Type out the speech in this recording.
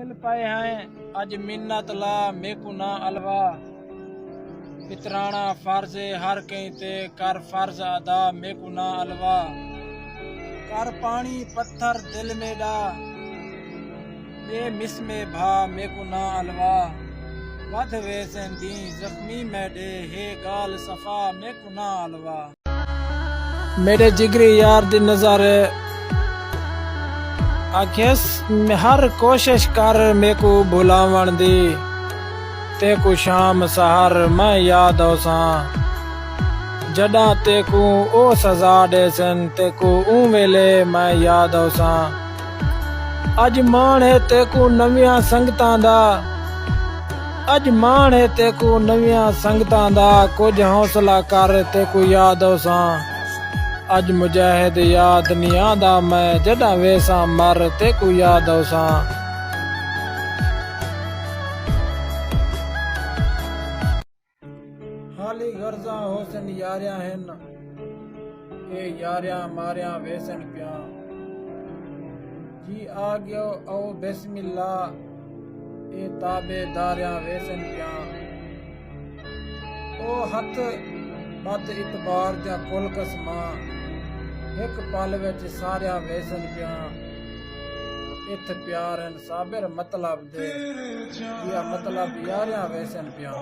मिल पाए हैं अज मिन्नत ला मेकू ना अलवा पितराना फर्ज हर कहीं ते कर फर्ज अदा मेकू ना अलवा कर पानी पत्थर दिल में डा ये मिस में भा मेकू ना अलवा वध वेसन दी जख्मी में डे हे गाल सफा मेकू ना अलवा। मेरे जिगरी यार दी नज़ारे आखिस हर कोशिश कर मेकू भुलावण दी तेकू शाम सहर मैं याद औसा जडा तेकू ओ सजा देसन तेकू ऊ वेले मैं याद औसा अज मान है तेकू नवियां संगतां दा अज मान है तेकू नवियां संगतां दा कुछ हौसला कर तेकू याद औसा अज मुजाहिद याद नहीं आंदा मैं जडा वेसा मर तेकू याद औसा। हाली गर्जा होसन यारियां हन ए यारियां मारियां वेसन पिया जी आ गयो ओ बिस्मिल्ला ए ताबेदारियां वेसन पिया ओ हथ बद इतबार जा कुल कसमा एक पल विच सारिया वेसन पिया इत प्यार साबिर मतलब दे या मतलब यारियां वेसन पिया।